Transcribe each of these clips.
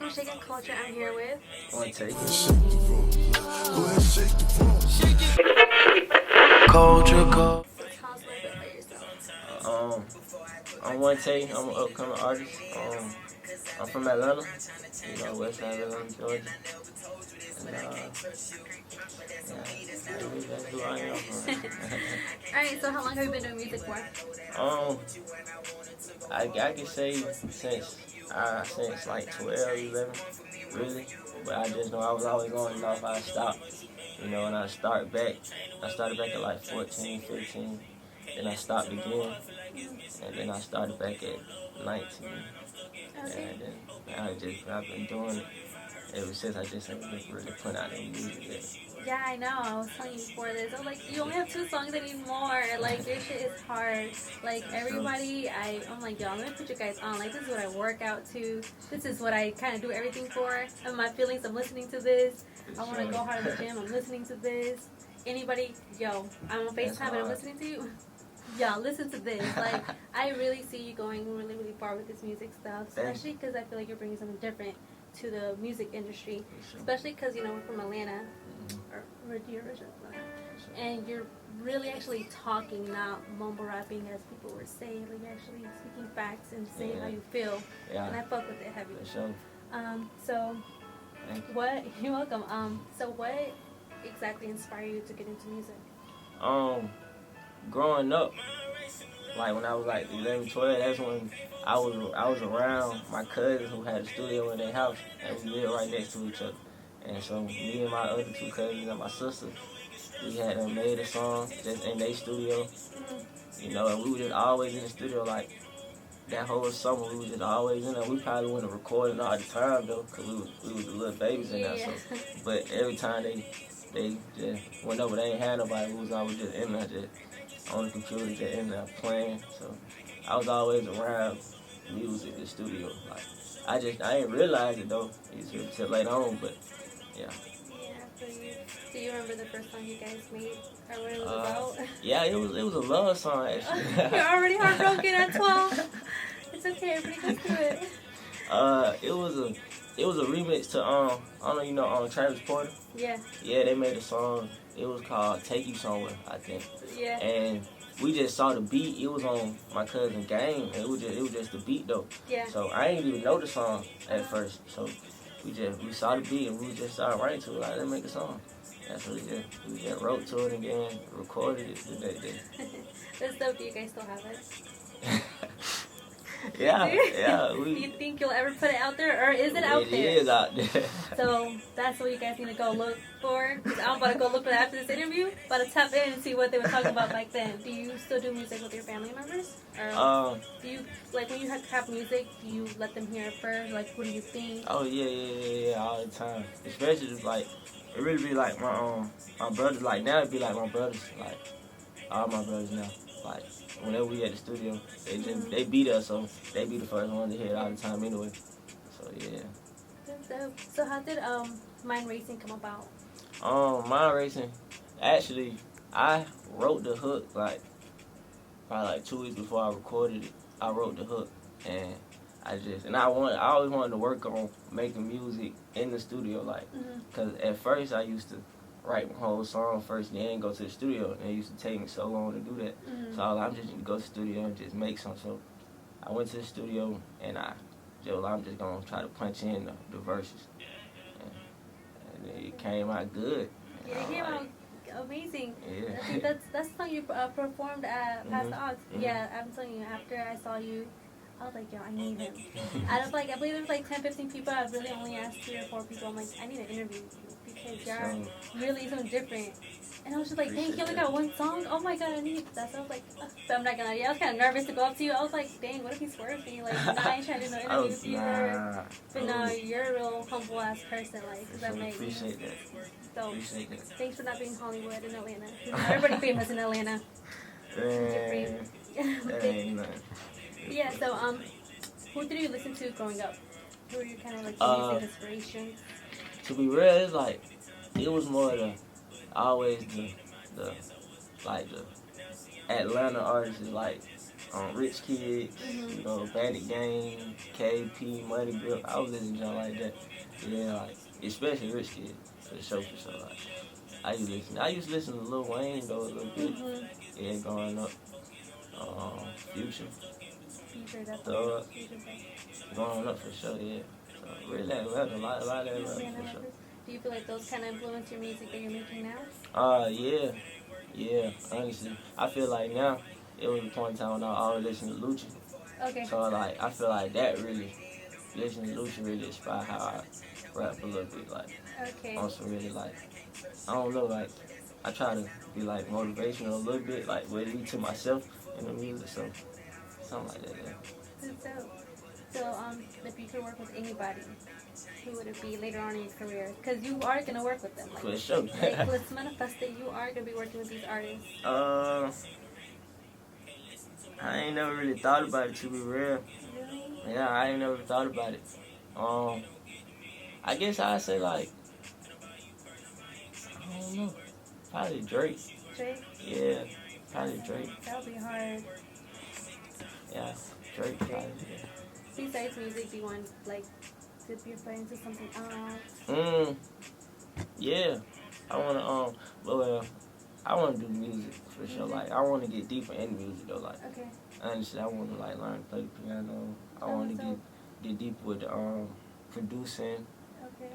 welcome to Shaken Culture. I'm here with. One take. Culture Code. So tell us a little bit about yourself. I'm One Take. I'm an upcoming artist. I'm from Atlanta, west side of Atlanta, Georgia. And that's who I am. Alright, so how long have you been doing music for? I can say since like 12, 11, really. But I just know I was always going off. I stopped, and I started back at like 14, 15. Then I stopped again, and then I started back at 19. Okay. And then I've been doing it ever since. I just ain't really put out any music yet. Yeah, I know. I was telling you before this. I was like, you only have 2 songs anymore. Like, your shit is hard. Like, everybody, I'm like, yo, I'm gonna put you guys on. Like, this is what I work out to. This is what I kind of do everything for. And my feelings, I'm listening to this. I want to go hard in the gym. I'm listening to this. Anybody, yo, I'm on FaceTime and I'm listening to you. Yeah, listen to this. Like, I really see you going really, really far with this music stuff. Especially because I feel like you're bringing something different to the music industry. Especially because, we're from Atlanta. Or you're original from Atlanta. And you're really actually talking, not mumble rapping as people were saying. Like, you're actually speaking facts and saying how you feel. Yeah. And I fuck with it heavy. For sure. So, Thank you. you're welcome. So what exactly inspired you to get into music? Growing up, like when I was like 11, 12, that's when I was around my cousins who had a studio in their house, and we lived right next to each other. And so me and my other 2 cousins and my sister, we had made a song just in their studio, and we were just always in the studio like that whole summer. We were just always in there. We probably wouldn't recording all the time though, cause we was the little babies in there. So, but every time they just went over, they ain't had nobody. We was always just in there, just on the computer, just in there playing. So I was always around music, the studio. Like I didn't realize it though until later on, but yeah. Do you remember the first song you guys made, or what it was about? Yeah, it was a love song actually. You're already heartbroken at 12. It's okay, everybody goes through it. It was a remix to I don't know Travis Porter. Yeah. Yeah, they made a song. It was called "Take You Somewhere," I think. Yeah. And we just saw the beat. It was on my cousin Game. It was just the beat though. Yeah. So I didn't even know the song at first. So we saw the beat and we just started writing to it. Like, let's make a song. That's what we just wrote to it and then recorded it the next day. That's dope. Do you guys still have it? Yeah. Do you think you'll ever put it out there, or is it out there? It is out there. So that's what you guys need to go look for. Cause I'm about to go look for that after this interview. About to tap in and see what they were talking about back then. Do you still do music with your family members? Or do you, like, when you have music, do you let them hear it first? Like, what do you think? Oh yeah, all the time. Especially like it really be like my brothers. Like now it be like my brothers, like all my brothers now. Like whenever we at the studio, they be there, so they be the first one to hear it all the time anyway. So yeah. That's dope. So how did Mind Racing come about? Mind Racing, actually, I wrote the hook like probably like 2 weeks before I recorded it. I wrote the hook, and I always wanted to work on making music in the studio, like, cause at first I used to write my whole song first, then go to the studio, and it used to take me so long to do that. So I'm just gonna go to the studio and just make something. So I went to the studio and I'm just gonna try to punch in the verses, and it came out good. Yeah, it came out amazing. Yeah. I think that's the song you performed at Past the Odds. Yeah, I'm telling you, after I saw you, I was like, yo, I need him. Out of like, I believe there was like 10, 15 people, I really only asked 3 or 4 people. I'm like, I need to interview you because you're really something different. And I was just like, dang, you only got 1 song? Oh my god, I need that. So I was like, but I'm not gonna lie, I was kind of nervous to go up to you. I was like, dang, what if he swerves me? Like, I ain't trying to do no interview with you. But no, you're a real humble ass person. Like, that makes appreciate that. So, Appreciate that. thanks for not being Hollywood in Atlanta. Everybody famous in Atlanta. That ain't nothing. Yeah, so, who did you listen to growing up? Who were your kind of like music inspiration? To be real, it's like, it was more always the Atlanta artists, like Rich Kids, you know, Bandit Gang, KP, Money Grip. I was listening to junk like that. Yeah, like, especially Rich Kids, for sure. Like, I used to listen to Lil Wayne though a little bit. Yeah, growing up. Future. Thug. Growing up for sure, yeah. So really, a lot of that rap for sure. Do you feel like those kind of influence your music that you're making now? Yeah, honestly. I feel like now, it was a point in time when I always listened to Lucci. Okay. So, like, I feel like that really, listening to Lucci really inspired how I rap a little bit, like, on some really, like, I don't know, like, I try to be, like, motivational a little bit, like, with it to myself in the music, so, something like that, yeah. So, if you could work with anybody, who would it be later on in your career? Because you are going to work with them. Like, for sure. Like, let's manifest that you are going to be working with these artists. I ain't never really thought about it, to be real. Really? Yeah, I ain't never thought about it. I guess I'd say, like, I don't know, probably Drake. Drake? Yeah, probably Drake. That would be hard. Yeah, Drake probably. Yeah. Besides music, do you want, like, dip your foot into something else? Yeah. I wanna do music for sure. Like, I wanna get deeper in music though. Like, honestly, I wanna like learn to play the piano. I wanna get deeper with producing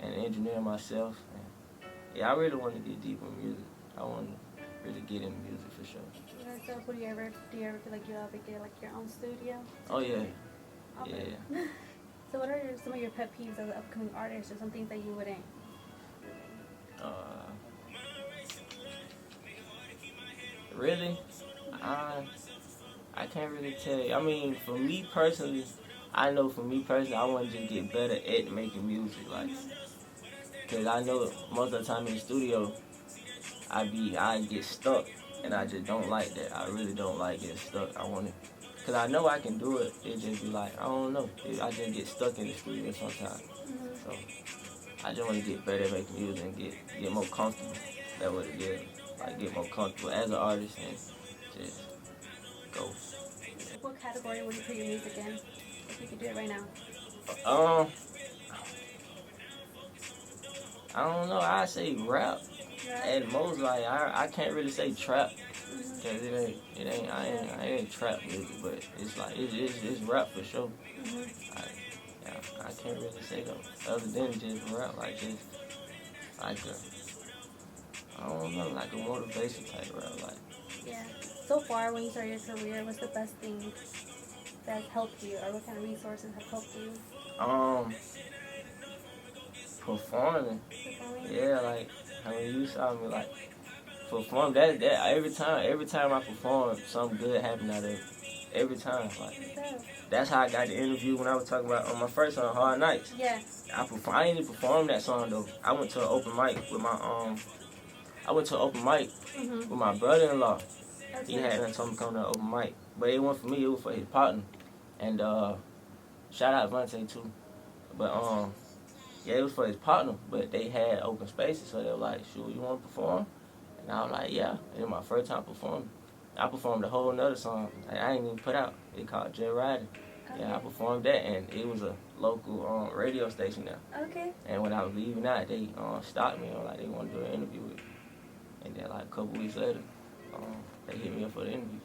and engineering myself. And, yeah, I really wanna get deeper in music. I wanna really get into music for sure. So, do you ever feel like you'll ever get like your own studio? Oh yeah. Okay. Yeah. So what are some of your pet peeves as an upcoming artist, or some things that you wouldn't? Really? I can't really tell you. I mean, for me personally, I want to just get better at making music, like, cause I know most of the time in the studio, I get stuck, and I just don't like that. I really don't like getting stuck. Cause I know I can do it. It just be like, I don't know. I just get stuck in the studio sometimes. So I just want to get better at making music and get more comfortable. That's what it is. Like, get more comfortable as an artist and just go. What category would you put your music in, if you could do it right now? I don't know. I say rap. At most, like, I can't really say trap. Cause I ain't trap music, but it's like it's rap for sure. I can't really say though, other than just rap, like just like I don't know, like a motivation type rap, like. Yeah. So far, when you started your career, what's the best thing that's helped you, or what kind of resources have helped you? Performing. Yeah, like when you saw me, like. Perform that every time I perform, something good happened out of it. Every time, like, that's how I got the interview when I was talking about on my first song, Hard Nights. Yeah. I didn't even perform that song though. I went to an open mic with my brother-in-law. He had told me to come to an open mic, but it wasn't for me. It was for his partner. And shout out Vontae too. But yeah, it was for his partner. But they had open spaces, so they were like, "Sure, you want to perform?" And I was like, yeah. It was my first time performing. I performed a whole nother song that I ain't even put out. It called Jet Riding. Yeah, I performed that, and it was a local radio station there. Okay. And when I was leaving out, they stopped me. Like, they wanted to do an interview with me. And then, like, a couple weeks later, they hit me up for the interview.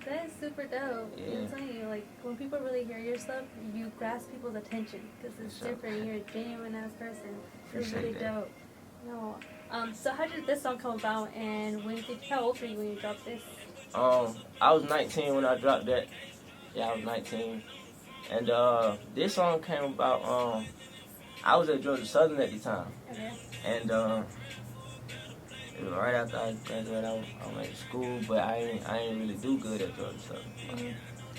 That is super dope. Yeah. I'm telling you, like, when people really hear your stuff, you grasp people's attention, because it's different. You're a genuine-ass person. It's really dope. No. So how did this song come about, and how old were you when you dropped this? I was 19 when I dropped that. Yeah, I was 19. And this song came about, I was at Georgia Southern at the time. Okay. And it was right after I graduated. I went to school, but I ain't really do good at Georgia Southern.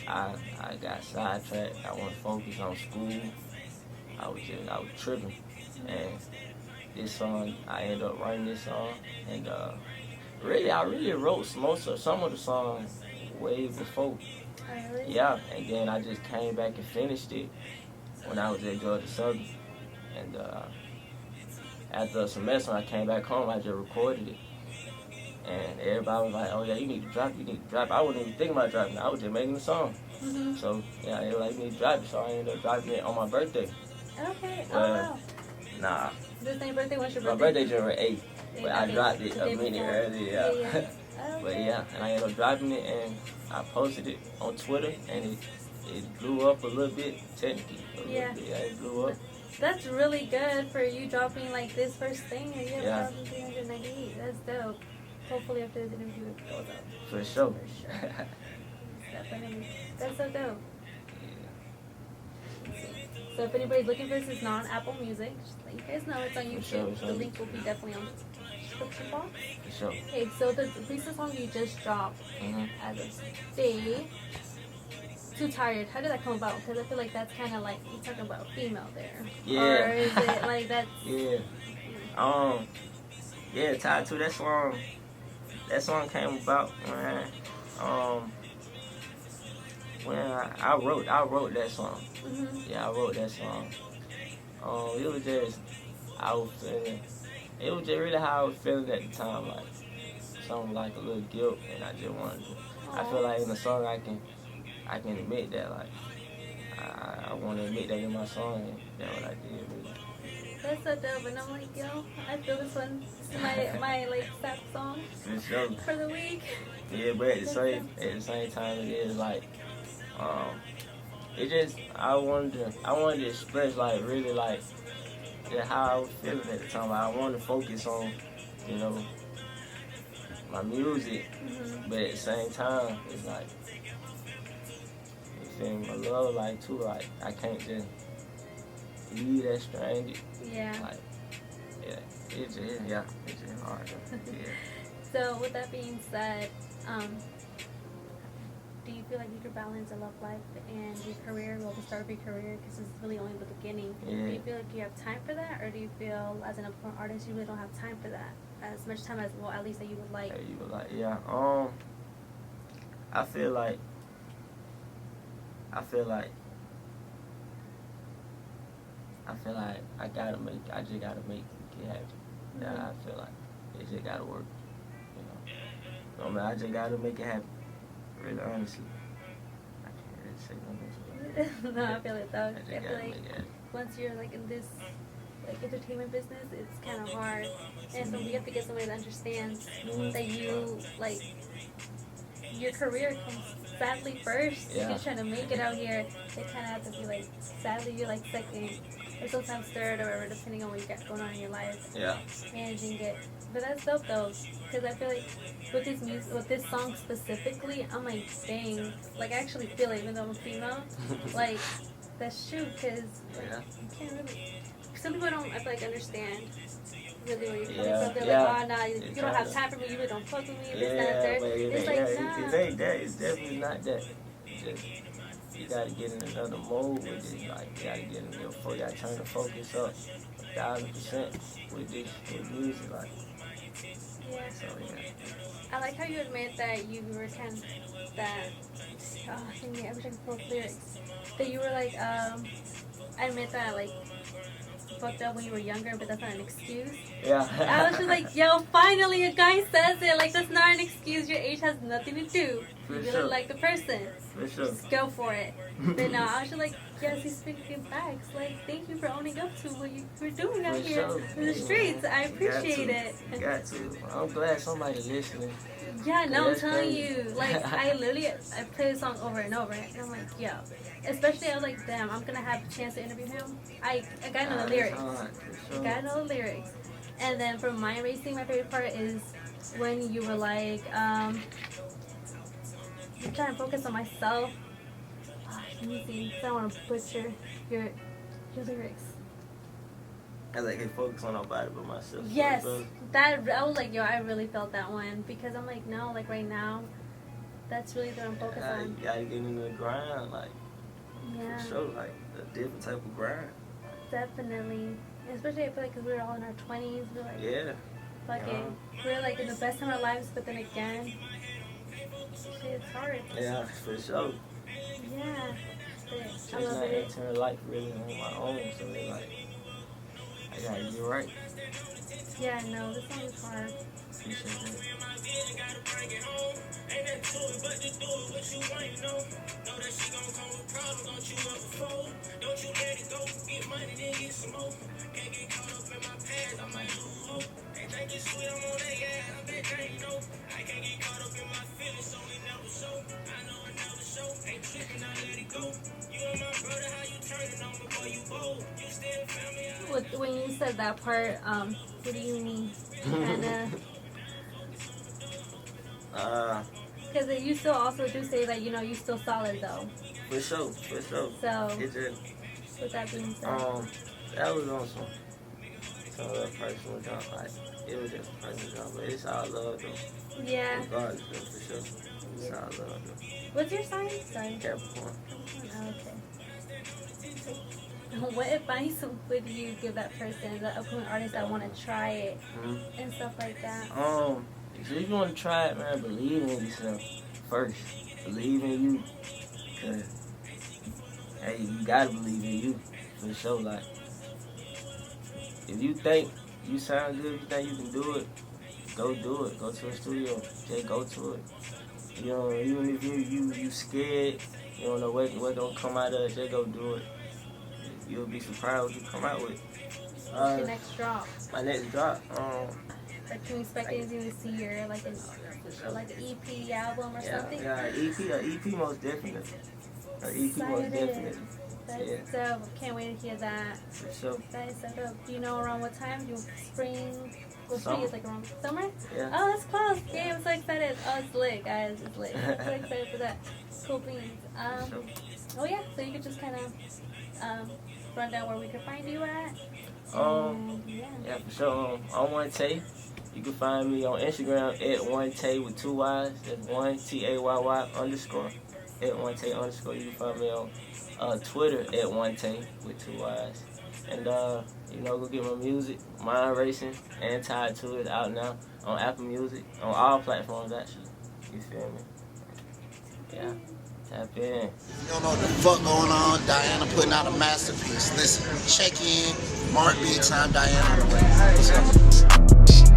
I got sidetracked. I wasn't focused on school. I was tripping. And this song, I ended up writing this song, and I really wrote some of the songs way before. Really? Yeah, and then I just came back and finished it when I was at Georgia Southern, and after a semester when I came back home, I just recorded it, And everybody was like, oh yeah, you need to drop it. I wasn't even thinking about dropping it. I was just making the song. Mm-hmm. So, yeah, they were like, you need to drop it. So I ended up dropping it on my birthday. Okay. Well, Oh wow. Nah, The same birthday. What's your my birthday? birthday January 8th. But I dropped it The day a minute before. earlier. Yeah. Yeah. Oh, But okay. yeah, and I ended up dropping it, and I posted it on Twitter, and it blew up a little bit, technically. Yeah. Little bit. Yeah, it blew up. That's really good for you dropping like this first thing, and you have Yeah. 1,398. That's dope. Hopefully after this interview it goes up. For sure. Definitely. That's so dope. So if anybody's looking for this, it's not on Apple Music. Just let you guys know it's on YouTube. sure, it's on The link will be definitely on the description box. For sure. Okay, so the recent song you just dropped as of today, Too Tired. How did that come about? Because I feel like that's kind of like you're talking about female there. Yeah. Or is it like that's? Yeah. Yeah, Tied to that song. That song came about when I wrote that song. Mm-hmm. Yeah, I wrote that song. It was just I was feeling. It was just really how I was feeling at the time, like something like a little guilt, and I just wanted to. I feel like in the song I can admit that, like I want to admit that in my song, and that's what I did. Really. That's so dope, and I'm like, yo, I feel this one. This is my like sad song For sure. for the week. Yeah, but at the same time, it is like, it just I wanted to express like really like how I was feeling at the time. Like, I wanted to focus on, you know, my music, Mm-hmm. but at the same time, it's like, you feel me, my love, like too, like I can't just leave that stranded. Yeah. Like, it's just hard. Yeah. So with that being said, do you feel like you could balance a love life and your career, well, the start of your career, because it's really only the beginning? Yeah. Do you feel like you have time for that, or do you feel as an upfront artist you really don't have time for that? As much time as, well, at least that you would like. You were like, yeah. I feel like I just gotta make it happen. Yeah, I feel like it just gotta work. You know, I just gotta make it happen. Really, honestly, I can't really say nothing. No, I feel it though. I I just feel gotta like make it happen. once you're like in this like entertainment business, it's kind of hard, and so we have to get somebody that understands that you like your career comes sadly first. Yeah. You're trying to make it out here. They kind of have to be like sadly you're like second or sometimes third or whatever, depending on what you got going on in your life. Yeah. Managing it. But that's dope though, because I feel like with this music, with this song specifically, I'm like, dang, like I actually feel it, even though I'm a female, like that's true, because Yeah. you can't really. Some people don't, I feel like, understand really where you're coming Yeah, from. They're yeah. like, oh, nah, you don't have time for me. You really don't fuck with me. This, that, and Yeah, third. but It's like, nah. it ain't that. It's definitely not that. Just, you gotta get in another mode with it. Like, you gotta get in your focus. You gotta turn the focus up 1,000% with music. Like, Yeah. so yeah. I like how you admit that you were kind of that. Oh, I wish I could pull up lyrics. That you were like, I admit that like fucked up when you were younger, but that's not an excuse. Yeah. I was just like, yo, finally a guy says it. Like, that's not an excuse. Your age has nothing to do. For You really sure. like the person. For sure. Just go for it. But no, I was just like, yes, he's speaking facts. Like, thank you for owning up to what you were doing out For here sure. in the streets. I You got appreciate to. it. You got to. I'm glad somebody listening. Yeah, no, I'm That's telling crazy. you. Like, I play the song over and over, and I'm like, yo. Especially, I was like, damn, I'm gonna have a chance to interview him. I gotta know the lyrics. Sure. Gotta know the lyrics. And then for Mind Racing, my favorite part is when you were like, I'm trying to focus on myself. Let me see, 'cause I don't want to butcher your lyrics. I like to focus on nobody but myself. Yes, Bro. that I was like, yo, I really felt that one because I'm like, no, like right now, that's really what I'm focused You on. gotta get into the grind, like, Yeah, for sure, like, a different type of grind. definitely. And especially I feel like because we were all in our 20s, we're like, Yeah. fucking, we're like in the best time of our lives, but then again, shit, it's hard. Yeah, for sure. Yeah. But I Just love not it. entering life really on my own, so it's like, I gotta get right. Yeah, no, this song is hard. appreciate that. When you said that part, what do you mean? Kinda, because you still also do say that you still solid though. For sure, for sure. So It just, with that being said, that was on some personal jump. Like, it was just a personal jump, but it's all love though. yeah. Regardless, though, for sure. It's all love though. What's your sign? Sorry. Capricorn. Oh, okay. What advice would you give that person, the upcoming artist that want to try it and stuff like that? If you want to try it, man, believe in yourself first. Believe in you, cause hey, you gotta believe in you for sure. Like, if you think you sound good, if you think you can do it, go do it. Go to a studio, just go to it. Even if you scared, you don't know what gonna come out of it, just go do it. You'll be surprised what you come out with. What's your next drop? My next drop, Like, can we expect anything this year, like an EP album or something? Yeah, an EP most definitely. An EP most definitely. That's dope. Can't wait to hear that. For sure. That is so dope. Do you know around what time? Spring? Well, spring Summer. is like around summer? Yeah. Oh, that's close. Yeah, I'm so excited. Oh, it's lit, guys. It's lit. I'm so excited for that. Cool beans. For sure. Oh, yeah. So you could just kind of run down where we could find you at. Yeah, for sure. I'm One Tay. You can find me on Instagram at One Tay with 2 Y's. That's 1TAYY _ at One Tay _ You can find me on Twitter at One Tay with 2 Y's. And go get my music, Mind Racing and Tied to It, out now on Apple Music, on all platforms actually. You feel me? Yeah. Tap in. You don't know what the fuck going on. Diana putting out a masterpiece. Listen, check in. Mark Big Time Diana. What's up?